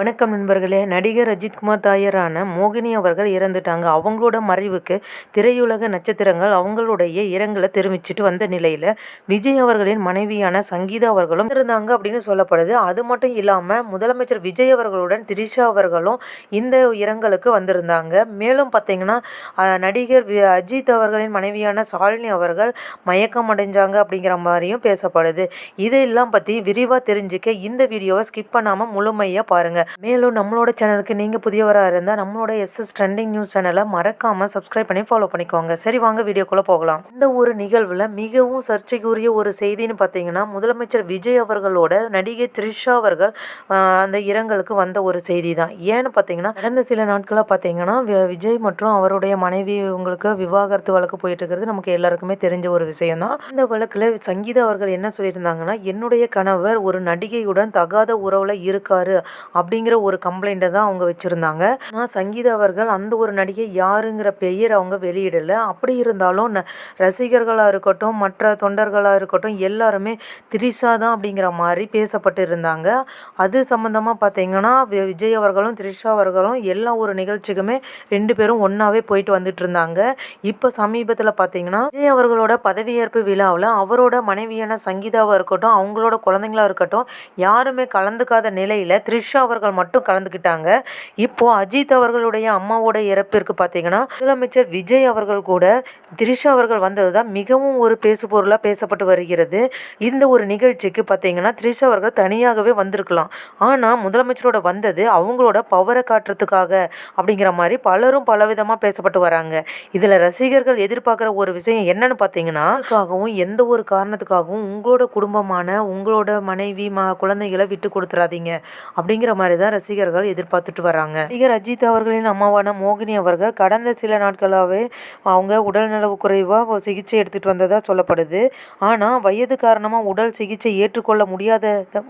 வணக்கம் நண்பர்களே. நடிகர் அஜித்குமார் தாயாரான மோகினி அவர்கள் இறந்துட்டாங்க. அவங்களோட மறைவுக்கு திரையுலக நட்சத்திரங்கள் அவங்களுடைய இரங்கலை தெரிவிச்சிட்டு வந்த நிலையில் விஜய் அவர்களின் மனைவியான சங்கீதா அவர்களும் இருந்தாங்க அப்படின்னு சொல்லப்படுது. அது மட்டும் இல்லாமல் முதலமைச்சர் விஜய் அவர்களுடன் திரிஷா அவர்களும் இந்த இரங்கலுக்கு வந்திருந்தாங்க. மேலும் பார்த்தீங்கன்னா நடிகர் அஜித் அவர்களின் மனைவியான சாலினி அவர்கள் மயக்கம் அடைஞ்சாங்க அப்படிங்கிற மாதிரியும் பேசப்படுது. இதெல்லாம் பற்றி விரிவாக தெரிஞ்சுக்க இந்த வீடியோவை ஸ்கிப் பண்ணாமல் முழுமையாக பாருங்கள். மேலும் நம்மளோட சேனலுக்கு நீங்கள் புதியவராக இருந்தால் நம்மளோட எஸ்எஸ் ட்ரெண்டிங் நியூஸ் சேனலை மறக்காமல் சப்ஸ்கிரைப் பண்ணி ஃபாலோ பண்ணிக்கோங்க. சரி, வாங்க வீடியோக்குள்ளே போகலாம். இந்த ஒரு நிகழ்வில் மிகவும் சர்ச்சைக்குரிய ஒரு செய்தின்னு பார்த்தீங்கன்னா முதலமைச்சர் விஜய் அவர்களோட நடிகை த்ரிஷா அவர்கள் அந்த இரங்கலுக்கு வந்த ஒரு செய்தி தான். ஏன்னு பார்த்தீங்கன்னா கடந்த சில நாட்களாக பார்த்தீங்கன்னா விஜய் மற்றும் அவருடைய மனைவி உங்களுக்கு விவாகரத்து வழக்கு போயிட்டு இருக்கிறது நமக்கு எல்லாருக்குமே தெரிஞ்ச ஒரு விஷயம் தான். இந்த வழக்கில் சங்கீதா அவர்கள் என்ன சொல்லியிருந்தாங்கன்னா, என்னுடைய கணவர் ஒரு நடிகையுடன் தகாத உறவில் இருக்காரு அப்படிங்கிற ஒரு கம்ப்ளைண்ட்டை தான் அவங்க வச்சுருந்தாங்க. ஆனால் சங்கீதா அவர்கள் அந்த ஒரு நடிகை யாருங்கிற பெயர் அவங்க வெளியிடலை. அப்படி இருந்தாலும் ரசிகர்களாக இருக்கட்டும் மற்ற தொண்டர்களாக இருக்கட்டும் எல்லாருமே திரிஷா தான் அப்படிங்கிற மாதிரி பேசப்பட்டு இருந்தாங்க. அது சம்மந்தமாக பார்த்தீங்கன்னா விஜய் அவர்களும் திரிஷா அவர்களும் எல்லா ஒரு நிகழ்ச்சிக்குமே 2 பேரும் ஒன்றாவே போயிட்டு வந்துட்டு இருந்தாங்க. இப்போ சமீபத்தில் பார்த்தீங்கன்னா விஜய் அவர்களோட பதவியேற்பு விழாவில் அவரோட மனைவியான சங்கீதாவாக இருக்கட்டும் அவங்களோட குழந்தைங்களா இருக்கட்டும் யாருமே கலந்துக்காத நிலையில் த்ரிஷா அவர்கள் மட்டும் கலந்துக்கிட்டாங்க. இப்போ அஜித் அவர்களுடைய அம்மாவோட இறப்பிற்கு பார்த்தீங்கன்னா முதலமைச்சர் விஜய் அவர்கள் கூட த்ரிஷா அவர்கள் வந்தது தான் மிகவும் ஒரு பேசு பொருளாக பேசப்பட்டு வருகிறது. இந்த ஒரு நிகழ்ச்சிக்கு பார்த்தீங்கன்னா த்ரிஷா அவர்கள் தனியாகவே வந்திருக்கலாம். ஆனால் முதலமைச்சரோட வந்தது அவங்களோட பவரை காட்டுறதுக்காக அப்படிங்கிற மாதிரி பலரும் பலவிதமாக பேசப்பட்டு வராங்க. இதில் ரசிகர்கள் எதிர்பார்க்குற ஒரு விஷயம் என்னன்னு பார்த்தீங்கன்னா எந்த ஒரு காரணத்துக்காகவும் உங்களோட குடும்பமான உங்களோட மனைவி குழந்தைகளை விட்டு கொடுத்துறாதீங்க அப்படிங்கிற மாதிரி தான் ரசிகர்கள் எதிர்பார்த்துட்டு வராங்க. நடிகர் அஜித் அவர்களின் அம்மாவான மோகினி அவர்கள் கடந்த சில நாட்களாகவே அவங்க உடல்நலவு குறைவாக சிகிச்சை எடுத்துகிட்டு வந்ததாக சொல்லப்படுது. ஆனால் வயது காரணமாக உடல் சிகிச்சை ஏற்றுக்கொள்ள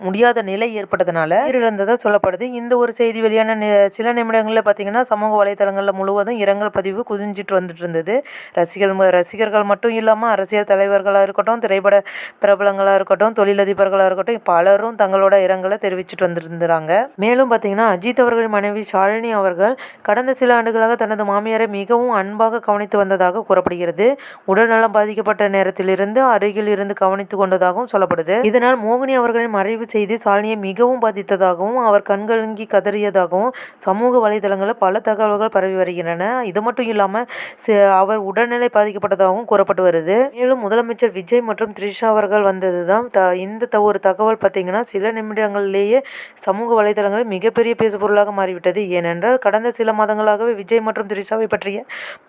முடியாத நிலை ஏற்பட்டதுனால உயிரிழந்ததாக சொல்லப்படுது. இந்த ஒரு செய்தி வெளியான சில நிமிடங்களில் பார்த்தீங்கன்னா சமூக வலைதளங்களில் முழுவதும் இரங்கல் பதிவு குதிஞ்சிட்டு வந்துட்டு இருந்தது. ரசிகர்கள் மட்டும் இல்லாமல் அரசியல் தலைவர்களாக இருக்கட்டும் திரைப்பட பிரபலங்களாக இருக்கட்டும் தொழிலதிபர்களாக இருக்கட்டும் பலரும் தங்களோட இரங்கலை தெரிவிச்சுட்டு வந்துருந்தாங்க. மேலும் பார்த்தீங்கன்னா அஜித் அவர்களின் மனைவி ஷாலினி அவர்கள் கடந்த சில ஆண்டுகளாக தனது மாமியாரை மிகவும் அன்பாக கவனித்து வந்ததாக கூறப்படுகிறது. உடல்நலம் பாதிக்கப்பட்ட நேரத்திலிருந்து அருகில் இருந்து கவனித்து கொண்டதாகவும் சொல்லப்படுது. இதனால் மோகினி அவர்களின் மறைவு செய்தி ஷாலினியை மிகவும் பாதித்ததாகவும் அவர் கண்கலங்கி கதறியதாகவும் சமூக வலைதளங்களில் பல தகவல்கள் பரவி வருகின்றன. இது மட்டும் இல்லாமல் அவர் உடல்நிலை பாதிக்கப்பட்டதாகவும் கூறப்பட்டு வருது. மேலும் முதலமைச்சர் விஜய் மற்றும் த்ரிஷா அவர்கள் வந்தது தான் இந்த ஒரு தகவல் பார்த்தீங்கன்னா சில நிமிடங்களிலேயே சமூக வலைதளங்களில் மிகப்பெரிய பேசுபொருளாக மாறிவிட்டது. ஏனென்றால் கடந்த சில மாதங்களாகவே விஜய் மற்றும் த்ரிஷாவை பற்றிய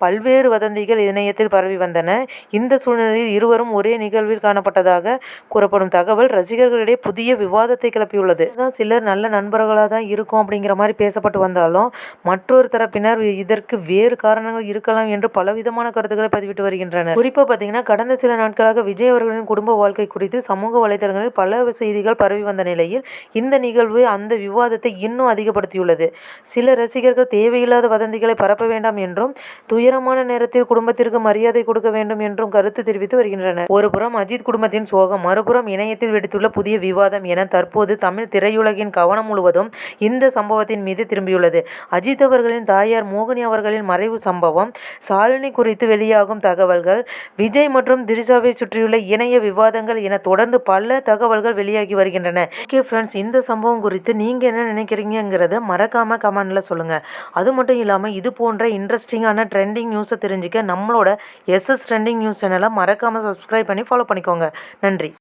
பல்வேறு வதந்திகள் இணையத்தில் பரவி வந்தன. இந்த சூழ்நிலையில் இருவரும் ஒரே நிகழ்வில் காணப்பட்டதாக கூறப்படும் தகவல் ரசிகர்களிடையே புதிய விவாதத்தை கிளப்பியுள்ளது. சிலர் நல்ல நண்பர்களாக தான் இருக்கும் அப்படிங்கிற மாதிரி பேசப்பட்டு வந்தாலும் மற்றொரு தரப்பினர் இதற்கு வேறு காரணங்கள் இருக்கலாம் என்று பலவிதமான கருத்துக்களை பதிவிட்டு வருகின்றனர். குறிப்பாக பார்த்தீங்கன்னா கடந்த சில நாட்களாக விஜய் அவர்களின் குடும்ப வாழ்க்கை குறித்து சமூக வலைதளங்களில் பல செய்திகள் பரவி வந்த நிலையில் இந்த நிகழ்வு அந்த விவாதத்தை இன்னும் அதிகப்படுத்தியுள்ளது. சில ரசிகர்கள் தேவையில்லாத வதந்திகளை பரப்ப வேண்டாம் என்றும் துயரமான நேரத்தில் குடும்பத்திற்கு மரியாதை கொடுக்க வேண்டும் என்றும் கருத்து தெரிவித்து வருகின்றனர். ஒருபுறம் அஜித் குடும்பத்தின் சோகம், மறுபுறம் இணையத்தில் வெடித்துள்ள புதிய விவாதம் என தற்போது தமிழ் திரையுலகின் கவனம் முழுவதும் இந்த சம்பவத்தின் மீது திரும்பியுள்ளது. அஜித் அவர்களின் தாயார் மோகினி அவர்களின் மறைவு சம்பவம், சாலினி குறித்து வெளியாகும் தகவல்கள், விஜய் மற்றும் திரிஷாவை சுற்றியுள்ள இணைய விவாதங்கள் என தொடர்ந்து பல தகவல்கள் வெளியாகி வருகின்றன. ஓகே ஃப்ரெண்ட்ஸ், இந்த சம்பவம் குறித்து நீங்கள் என்ன நினைக்கிறீங்கிறத மறக்காமல் கமெண்டில் சொல்லுங்கள். அது மட்டும் இல்லாமல் இது போன்ற இன்ட்ரெஸ்டிங்கான ட்ரெண்டிங் நியூஸை தெரிஞ்சுக்க நம்மளோட எஸ்எஸ் ட்ரெண்டிங் நியூஸ் சேனலை மறக்காமல் சப்ஸ்கிரைப் பண்ணி ஃபாலோ பண்ணிக்கோங்க. நன்றி.